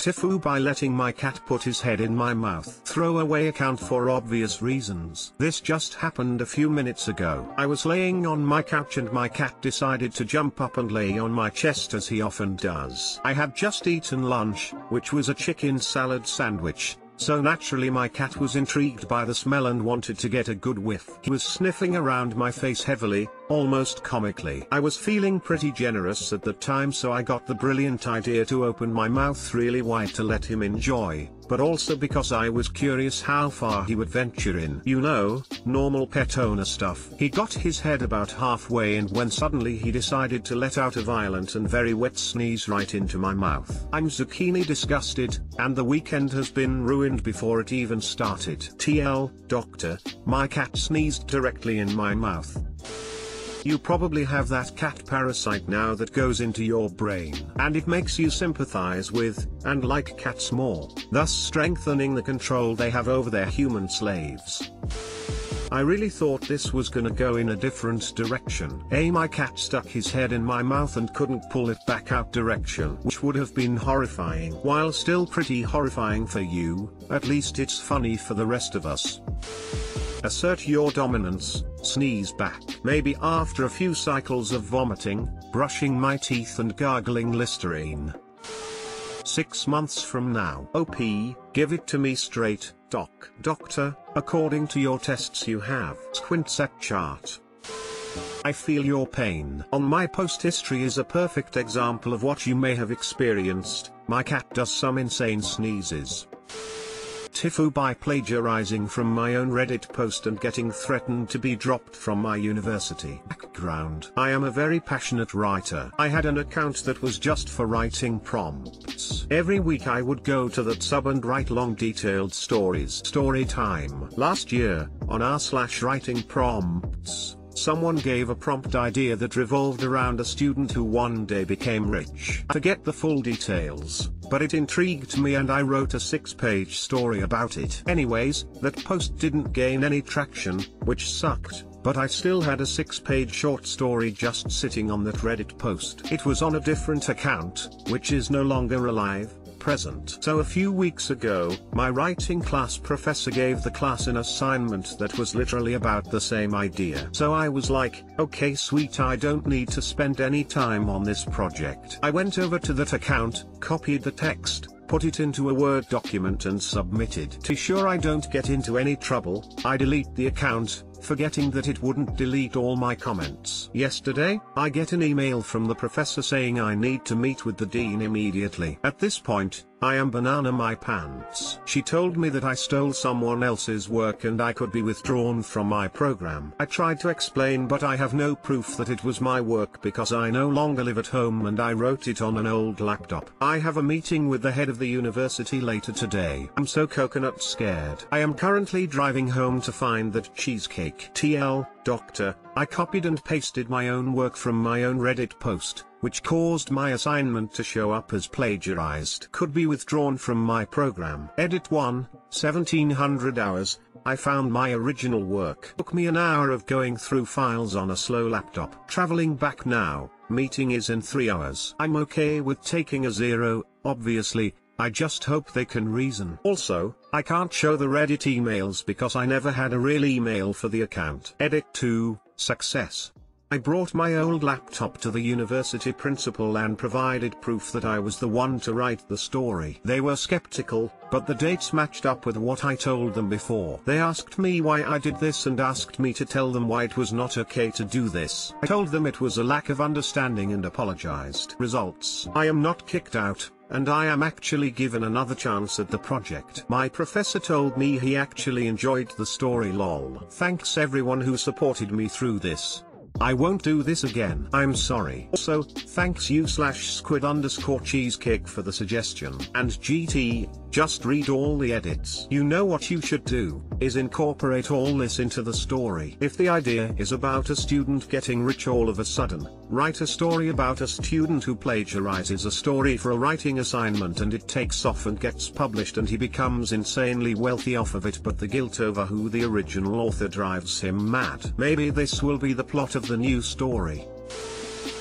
TIFU by letting my cat put his head in my mouth. Throwaway account for obvious reasons. This just happened a few minutes ago. I was laying on my couch and my cat decided to jump up and lay on my chest as he often does. I had just eaten lunch, which was a chicken salad sandwich. So naturally my cat was intrigued by the smell and wanted to get a good whiff. He was sniffing around my face heavily, almost comically. I was feeling pretty generous at the time, so I got the brilliant idea to open my mouth really wide to let him enjoy, but also because I was curious how far he would venture in. You know, normal pet owner stuff. He got his head about halfway in when suddenly he decided to let out a violent and very wet sneeze right into my mouth. I'm zucchini disgusted, and the weekend has been ruined before it even started. TL, doctor, my cat sneezed directly in my mouth. You probably have that cat parasite now that goes into your brain, and it makes you sympathize with, and like cats more, thus strengthening the control they have over their human slaves. I really thought this was gonna go in a different direction. My cat stuck his head in my mouth and couldn't pull it back out direction, which would have been horrifying. While still pretty horrifying for you, at least it's funny for the rest of us. Assert your dominance, sneeze back. Maybe after a few cycles of vomiting, brushing my teeth and gargling Listerine. 6 months from now. OP, give it to me straight, doc. Doctor, according to your tests you have squint-set chart. I feel your pain. On my post history is a perfect example of what you may have experienced. My cat does some insane sneezes. TIFU by plagiarizing from my own Reddit post and getting threatened to be dropped from my university. Background: I am a very passionate writer. I had an account that was just for writing prompts. Every week I would go to that sub and write long detailed stories. Story time. Last year, on r/writing prompts, someone gave a prompt idea that revolved around a student who one day became rich. I forget the full details, but it intrigued me and I wrote a 6-page story about it. Anyways, that post didn't gain any traction, which sucked, but I still had a 6-page short story just sitting on that Reddit post. It was on a different account, which is no longer alive. Present. So a few weeks ago, my writing class professor gave the class an assignment that was literally about the same idea. So I was like, okay sweet, I don't need to spend any time on this project. I went over to that account, copied the text, put it into a Word document and submitted. To sure I don't get into any trouble, I delete the account, forgetting that it wouldn't delete all my comments. Yesterday, I get an email from the professor saying I need to meet with the dean immediately. At this point, I am banana my pants. She told me that I stole someone else's work and I could be withdrawn from my program. I tried to explain, but I have no proof that it was my work because I no longer live at home and I wrote it on an old laptop. I have a meeting with the head of the university later today. I'm so coconut scared. I am currently driving home to find that cheesecake. TL, doctor, I copied and pasted my own work from my own Reddit post, which caused my assignment to show up as plagiarized. Could be withdrawn from my program. Edit 1, 1700 hours, I found my original work. Took me an hour of going through files on a slow laptop. Traveling back now, meeting is in 3 hours. I'm okay with taking a 0, obviously. I just hope they can reason. Also, I can't show the Reddit emails because I never had a real email for the account. Edit 2, success. I brought my old laptop to the university principal and provided proof that I was the one to write the story. They were skeptical, but the dates matched up with what I told them before. They asked me why I did this and asked me to tell them why it was not okay to do this. I told them it was a lack of understanding and apologized. Results: I am not kicked out, and I am actually given another chance at the project. My professor told me he actually enjoyed the story. Lol. Thanks everyone who supported me through this. I won't do this again. I'm sorry. Also, thanks you/squid_cheesecake for the suggestion. And GT, just read all the edits. You know what you should do, is incorporate all this into the story. If the idea is about a student getting rich all of a sudden, write a story about a student who plagiarizes a story for a writing assignment and it takes off and gets published and he becomes insanely wealthy off of it, but the guilt over who the original author drives him mad. Maybe this will be the plot of the new story.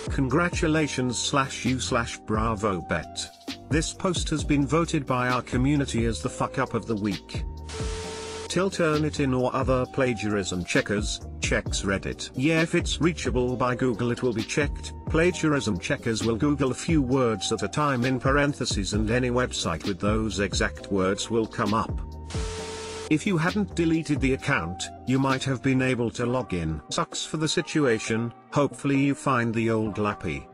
Congratulations/you/bravo bet. This post has been voted by our community as the fuck up of the week. Till Turnitin or other plagiarism checkers, checks Reddit. Yeah, if it's reachable by Google it will be checked. Plagiarism checkers will Google a few words at a time in parentheses and any website with those exact words will come up. If you hadn't deleted the account, you might have been able to log in. Sucks for the situation, hopefully you find the old lappy.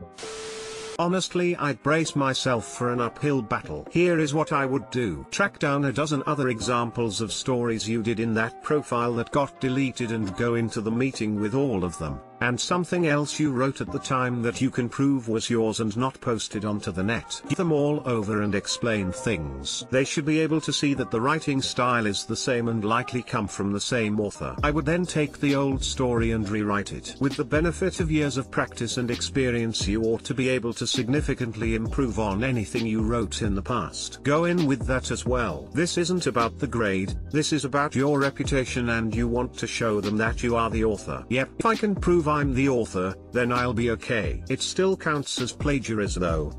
Honestly, I'd brace myself for an uphill battle. Here is what I would do. Track down a dozen other examples of stories you did in that profile that got deleted and go into the meeting with all of them, and something else you wrote at the time that you can prove was yours and not posted onto the net. Get them all over and explain things. They should be able to see that the writing style is the same and likely come from the same author. I would then take the old story and rewrite it. With the benefit of years of practice and experience, you ought to be able to significantly improve on anything you wrote in the past. Go in with that as well. This isn't about the grade, this is about your reputation and you want to show them that you are the author. Yep, if I can prove I'm the author, then I'll be okay. It still counts as plagiarism though.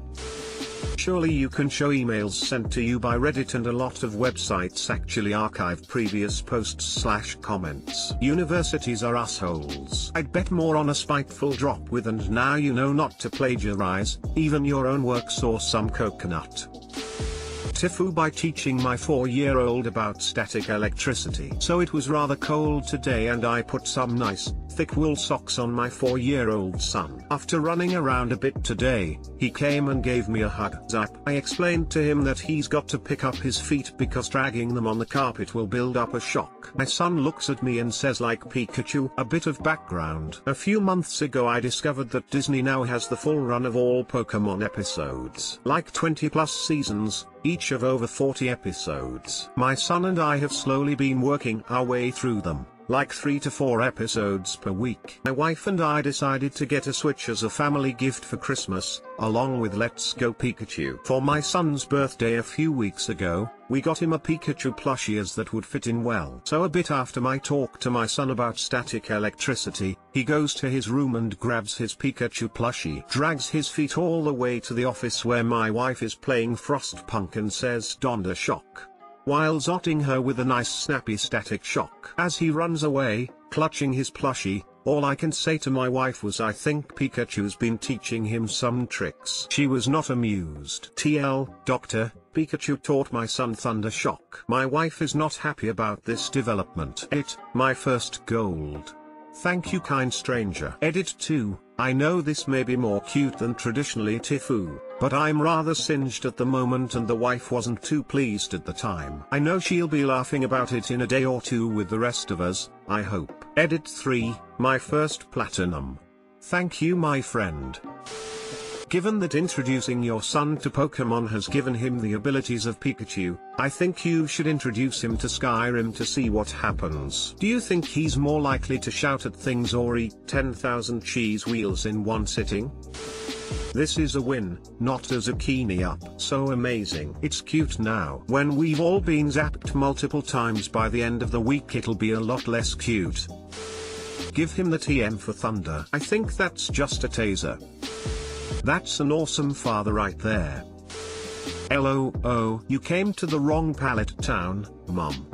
Surely you can show emails sent to you by Reddit, and a lot of websites actually archive previous posts/comments. Universities are assholes. I'd bet more on a spiteful drop with "and now you know not to plagiarize, even your own works or some coconut." TIFU by teaching my 4-year-old about static electricity. So it was rather cold today and I put some nice, thick wool socks on my 4-year-old son. After running around a bit today, he came and gave me a hug. Zap. I explained to him that he's got to pick up his feet because dragging them on the carpet will build up a shock. My son looks at me and says, like Pikachu. A bit of background. A few months ago I discovered that Disney now has the full run of all Pokemon episodes. Like 20+ seasons, each of over 40 episodes. My son and I have slowly been working our way through them, like 3 to 4 episodes per week. My wife and I decided to get a Switch as a family gift for Christmas, along with Let's Go Pikachu. For my son's birthday a few weeks ago, we got him a Pikachu plushie as that would fit in well. So a bit after my talk to my son about static electricity, he goes to his room and grabs his Pikachu plushie, drags his feet all the way to the office where my wife is playing Frostpunk and says "Donda shock," while zotting her with a nice snappy static shock. As he runs away, clutching his plushie, all I can say to my wife was, "I think Pikachu's been teaching him some tricks." She was not amused. TL, Doctor, Pikachu taught my son Thunder Shock. My wife is not happy about this development. Edit, my first gold. Thank you, kind stranger. Edit 2, I know this may be more cute than traditionally TIFU, but I'm rather singed at the moment and the wife wasn't too pleased at the time. I know she'll be laughing about it in a day or two with the rest of us, I hope. Edit 3, my first platinum. Thank you, my friend. Given that introducing your son to Pokemon has given him the abilities of Pikachu, I think you should introduce him to Skyrim to see what happens. Do you think he's more likely to shout at things or eat 10,000 cheese wheels in one sitting? This is a win, not a zucchini up. So amazing. It's cute now. When we've all been zapped multiple times by the end of the week, it'll be a lot less cute. Give him the TM for Thunder. I think that's just a taser. That's an awesome father right there. LOO, you came to the wrong pallet town, Mom.